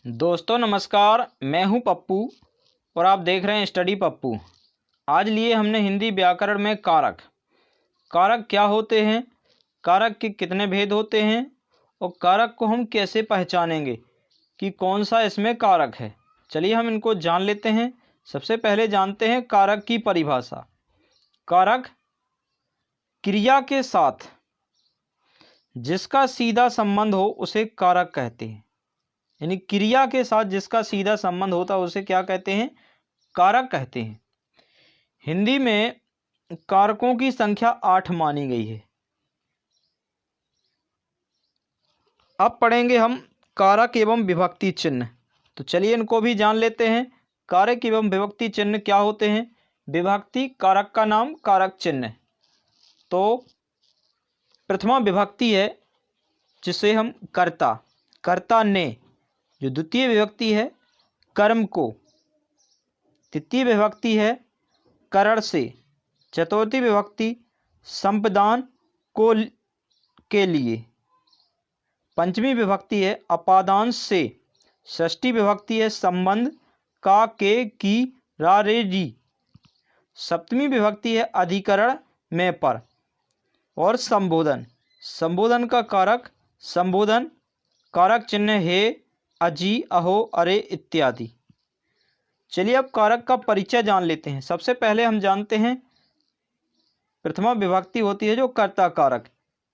दोस्तों नमस्कार, मैं हूं पप्पू और आप देख रहे हैं स्टडी पप्पू। आज लिए हमने हिंदी व्याकरण में कारक। कारक क्या होते हैं, कारक के कितने भेद होते हैं और कारक को हम कैसे पहचानेंगे कि कौन सा इसमें कारक है। चलिए हम इनको जान लेते हैं। सबसे पहले जानते हैं कारक की परिभाषा। कारक क्रिया के साथ जिसका सीधा संबंध हो उसे कारक कहते हैं। यानी क्रिया के साथ जिसका सीधा संबंध होता है उसे क्या कहते हैं, कारक कहते हैं। हिंदी में कारकों की संख्या 8 मानी गई है। अब पढ़ेंगे हम कारक एवं विभक्ति चिन्ह। तो चलिए इनको भी जान लेते हैं। कारक एवं विभक्ति चिन्ह क्या होते हैं। विभक्ति कारक का नाम, कारक चिन्ह। तो प्रथमा विभक्ति है जिसे हम कर्ता, कर्ता ने। जो द्वितीय विभक्ति है कर्म को। तृतीय विभक्ति है करण से। चतुर्थी विभक्ति संपदान को के लिए। पंचमी विभक्ति है अपादान से। षष्ठी विभक्ति है संबंध का, के, की, रा, रे, री। सप्तमी विभक्ति है अधिकरण में, पर। और संबोधन, संबोधन का कारक संबोधन, कारक चिन्ह हे, अजी, अहो, अरे इत्यादि। चलिए अब कारक का परिचय जान लेते हैं। सबसे पहले हम जानते हैं प्रथमा विभक्ति होती है जो कर्ता कारक,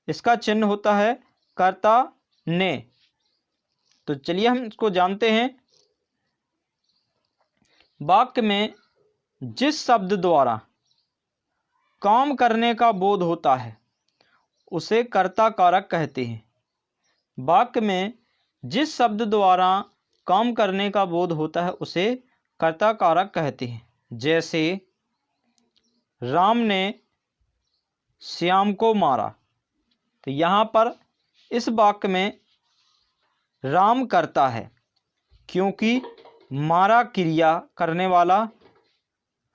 इसका चिन्ह होता है कर्ता ने। तो चलिए हम इसको जानते हैं। वाक्य में जिस शब्द द्वारा काम करने का बोध होता है उसे कर्ता कारक कहते हैं। वाक्य में जिस शब्द द्वारा काम करने का बोध होता है उसे कर्ता कारक कहते हैं। जैसे राम ने श्याम को मारा। तो यहाँ पर इस वाक्य में राम कर्ता है क्योंकि मारा क्रिया करने वाला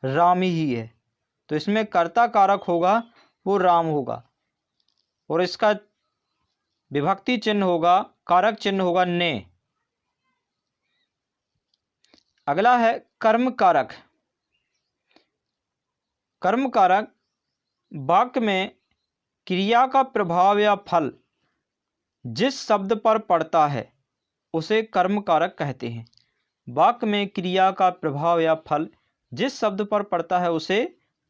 राम ही है। तो इसमें कर्ता कारक होगा वो राम होगा और इसका विभक्ति चिन्ह होगा, कारक चिन्ह होगा ने। अगला है कर्म कारक। कर्म कारक वाक्य में क्रिया का प्रभाव या फल जिस शब्द पर पड़ता है उसे कर्म कारक कहते हैं। वाक्य में क्रिया का प्रभाव या फल जिस शब्द पर पड़ता है उसे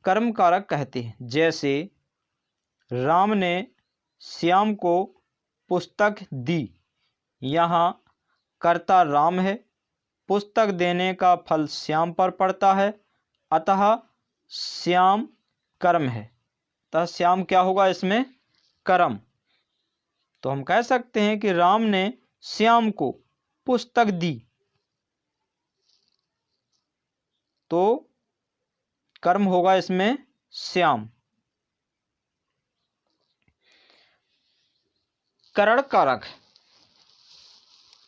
कर्म कारक कहते हैं। जैसे राम ने श्याम को पुस्तक दी। यहाँ कर्ता राम है, पुस्तक देने का फल श्याम पर पड़ता है, अतः श्याम कर्म है। अतः श्याम क्या होगा इसमें, कर्म। तो हम कह सकते हैं कि राम ने श्याम को पुस्तक दी, तो कर्म होगा इसमें श्याम। करण कारक।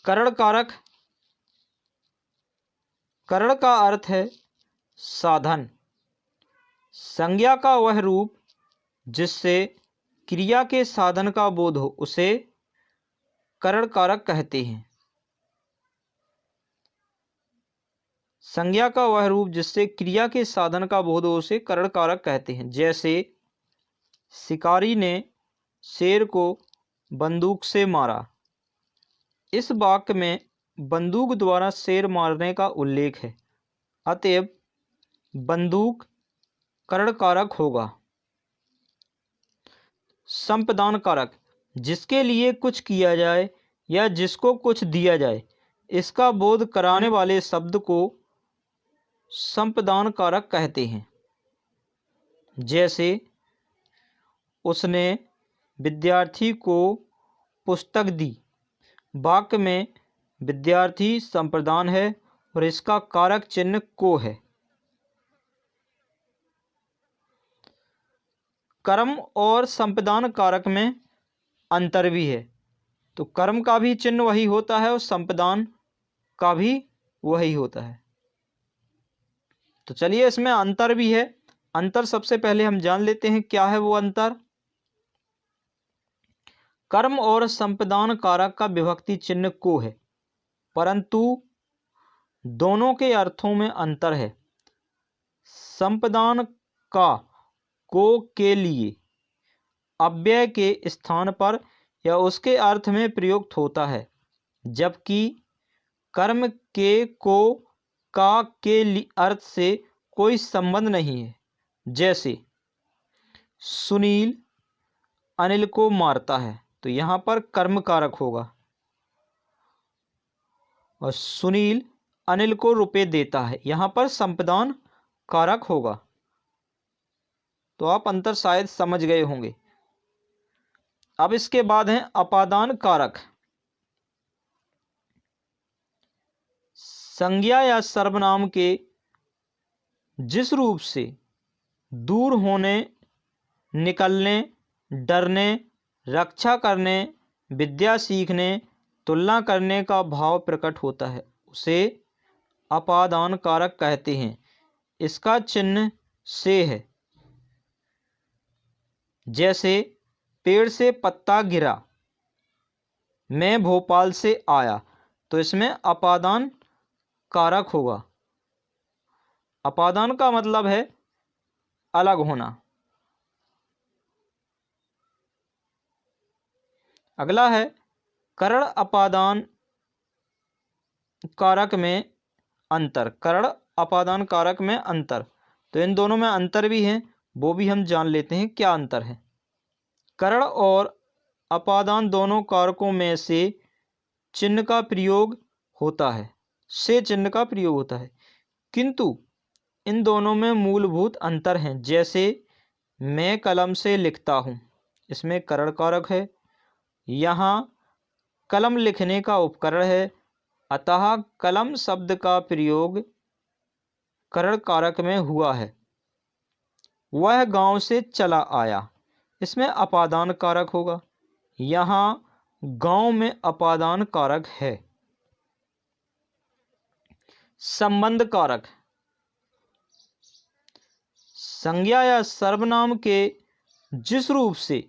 करण कारक, करण का अर्थ है साधन। संज्ञा का वह रूप जिससे क्रिया के साधन का बोध हो उसे करण कारक कहते हैं। संज्ञा का वह रूप जिससे क्रिया के साधन का बोध हो उसे करण कारक कहते हैं। जैसे शिकारी ने शेर को बंदूक से मारा। इस वाक्य में बंदूक द्वारा शेर मारने का उल्लेख है, अतएव बंदूक करण कारक होगा। संपदान कारक, जिसके लिए कुछ किया जाए या जिसको कुछ दिया जाए इसका बोध कराने वाले शब्द को संपदान कारक कहते हैं। जैसे उसने विद्यार्थी को पुस्तक दी। वाक्य में विद्यार्थी संप्रदान है और इसका कारक चिन्ह को है। कर्म और संपदान कारक में अंतर भी है। तो कर्म का भी चिन्ह वही होता है और संपदान का भी वही होता है। तो चलिए इसमें अंतर भी है। अंतर सबसे पहले हम जान लेते हैं क्या है वो अंतर। कर्म और संपदान कारक का विभक्ति चिन्ह को है परंतु दोनों के अर्थों में अंतर है। संपदान का को के लिए अव्यय के स्थान पर या उसके अर्थ में प्रयुक्त होता है, जबकि कर्म के को का के अर्थ से कोई संबंध नहीं है। जैसे सुनील अनिल को मारता है, तो यहाँ पर कर्म कारक होगा, और सुनील अनिल को रुपए देता है, यहाँ पर संपदान कारक होगा। तो आप अंतर शायद समझ गए होंगे। अब इसके बाद है अपादान कारक। संज्ञा या सर्वनाम के जिस रूप से दूर होने, निकलने, डरने, रक्षा करने, विद्या सीखने, तुलना करने का भाव प्रकट होता है, उसे अपादान कारक कहते हैं। इसका चिन्ह से है। जैसे पेड़ से पत्ता गिरा, मैं भोपाल से आया, तो इसमें अपादान कारक होगा। अपादान का मतलब है अलग होना। अगला है करण अपादान कारक में अंतर। करण अपादान कारक में अंतर, तो इन दोनों में अंतर भी है, वो भी हम जान लेते हैं क्या अंतर है। करण और अपादान दोनों कारकों में से चिन्ह का प्रयोग होता है, से चिन्ह का प्रयोग होता है, किंतु इन दोनों में मूलभूत अंतर हैं। जैसे मैं कलम से लिखता हूँ, इसमें करण कारक है, यहाँ कलम लिखने का उपकरण है, अतः कलम शब्द का प्रयोग करण कारक में हुआ है। वह गांव से चला आया, इसमें अपादान कारक होगा, यहाँ गांव में अपादान कारक है। संबंध कारक। संज्ञा या सर्वनाम के जिस रूप से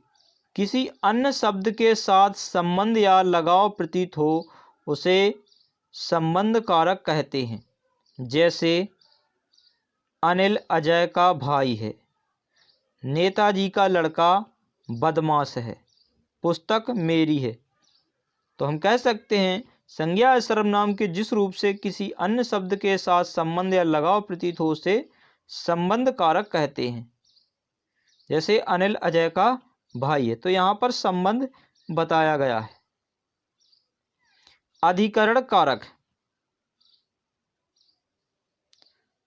किसी अन्य शब्द के साथ संबंध या लगाव प्रतीत हो, उसे संबंध कारक कहते हैं। जैसे अनिल अजय का भाई है, नेताजी का लड़का बदमाश है, पुस्तक मेरी है। तो हम कह सकते हैं संज्ञा या सर्वनाम के जिस रूप से किसी अन्य शब्द के साथ संबंध या लगाव प्रतीत हो, उसे संबंध कारक कहते हैं। जैसे अनिल अजय का भाई है, तो यहाँ पर संबंध बताया गया है। अधिकरण कारक।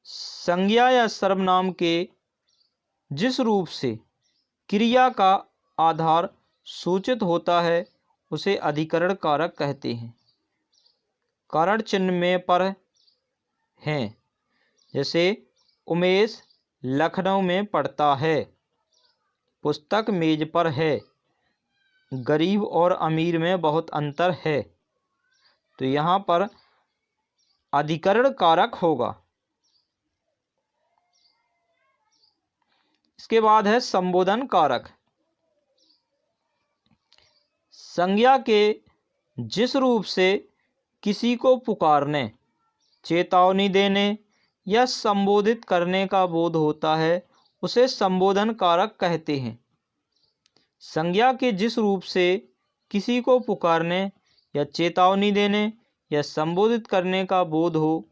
संज्ञा या सर्वनाम के जिस रूप से क्रिया का आधार सूचित होता है, उसे अधिकरण कारक कहते हैं। कारण चिन्ह में पर हैं। जैसे उमेश लखनऊ में पढ़ता है, पुस्तक मेज पर है, गरीब और अमीर में बहुत अंतर है, तो यहाँ पर अधिकरण कारक होगा। इसके बाद है संबोधन कारक। संज्ञा के जिस रूप से किसी को पुकारने, चेतावनी देने या संबोधित करने का बोध होता है, उसे संबोधन कारक कहते हैं। संज्ञा के जिस रूप से किसी को पुकारने या चेतावनी देने या संबोधित करने का बोध हो,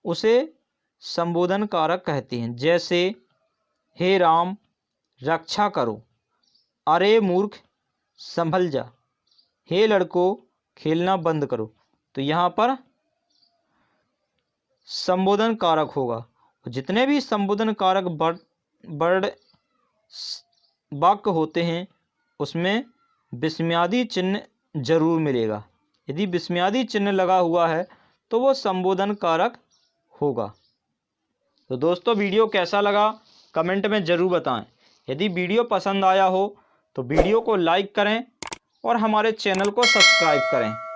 उसे संबोधन कारक कहते हैं। जैसे हे राम रक्षा करो, अरे मूर्ख संभल जा, हे लड़कों खेलना बंद करो, तो यहाँ पर संबोधन कारक होगा। जितने भी संबोधन कारक वर्ड वाक्य होते हैं, उसमें विस्मयादि चिन्ह जरूर मिलेगा। यदि विस्मयादि चिन्ह लगा हुआ है तो वो संबोधन कारक होगा। तो दोस्तों, वीडियो कैसा लगा कमेंट में ज़रूर बताएं। यदि वीडियो पसंद आया हो तो वीडियो को लाइक करें और हमारे चैनल को सब्सक्राइब करें।